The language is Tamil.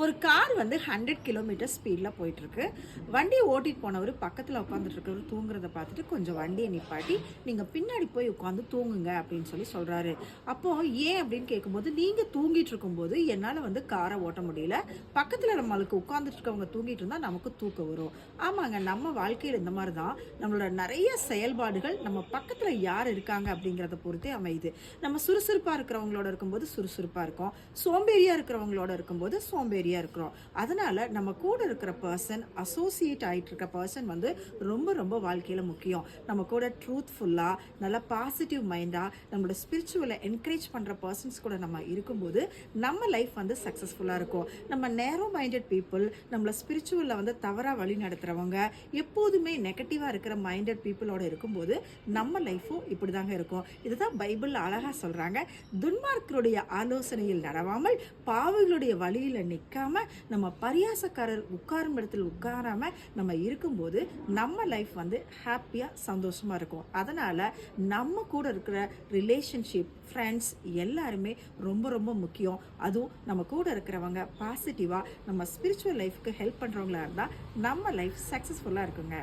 ஒரு கார் வந்து 100 கிலோமீட்டர் ஸ்பீடில் போயிட்டுருக்கு. வண்டியை ஓட்டிட்டு போனவர் பக்கத்தில் உட்காந்துட்டு இருக்கவர் தூங்குறத பார்த்துட்டு கொஞ்சம் வண்டியை நிப்பாட்டி நீங்கள் பின்னாடி போய் உட்காந்து தூங்குங்க அப்படின்னு சொல்கிறாரு. அப்போது ஏன் அப்படின்னு கேட்கும்போது, நீங்கள் தூங்கிட்டு இருக்கும்போது என்னால் வந்து காரை ஓட்ட முடியல, பக்கத்தில் நம்மளுக்கு உட்காந்துட்டு இருக்கவங்க தூங்கிட்டு இருந்தால் நமக்கு தூக்கம் வரும். ஆமாங்க, நம்ம வாழ்க்கையில் இந்த மாதிரி தான் நம்மளோட நிறைய செயல்பாடுகள் நம்ம பக்கத்தில் யார் இருக்காங்க அப்படிங்கிறத பொறுத்தே அமையுது. நம்ம சுறுசுறுப்பாக இருக்கிறவங்களோட இருக்கும்போது சுறுசுறுப்பாக இருக்கும், சோம்பேறியாக இருக்கிறவங்களோட இருக்கும்போது சோம்பேறியாக இருக்கிறோம். அதனால நம்ம கூட இருக்கிற பர்சன், அசோசியேட் ஆகிட்டு இருக்க பர்சன் வந்து ரொம்ப ரொம்ப வாழ்க்கையில் முக்கியம். நம்ம கூட ட்ரூத்ஃபுல்லாக, நல்ல பாசிட்டிவ் மைண்டாக, நம்மளோட ஸ்பிரிச்சுவலை என்கரேஜ் பண்ணுற பர்சன்ஸ் கூட நம்ம இருக்கும்போது நம்ம லைஃப் வந்து சக்ஸஸ்ஃபுல்லாக இருக்கும். நம்ம நேரோ மைண்டட் பீப்புள், நம்மளை ஸ்பிரிச்சுவலில் வந்து தவறாக வழி நடத்துகிறவங்க, எப்போதுமே நெகட்டிவாக இருக்கிற மைண்டட் பீப்புளோட இருக்கும்போது நம்ம லைஃப்பும் இப்படி தாங்க இருக்கும். இதுதான் பைபிள் அழகாக சொல்கிறாங்க. துன்மார்க்கருடைய ஆலோசனையில் நடவாமல் பாவிகளுடைய வழியில் நிற்காம நம்ம பரியாசக்காரர் உட்காரும் இடத்தில் உட்காராம நம்ம இருக்கும்போது நம்ம லைஃப் வந்து ஹாப்பியாக சந்தோஷமாக இருக்கும். அதனால் நம்ம கூட இருக்கிற ரிலேஷன்ஷிப், ஃப்ரெண்ட்ஸ் எல்லாருமே ரொம்ப ரொம்ப முக்கியம். அதுவும் நம்ம கூட இருக்கிறவங்க பாசிட்டிவாக நம்ம ஸ்பிரிச்சுவல் லைஃப்க்கு ஹெல்ப் பண்ணுறவங்களா இருந்தால் நம்ம லைஃப் சக்ஸஸ்ஃபுல்லாக இருக்குங்க.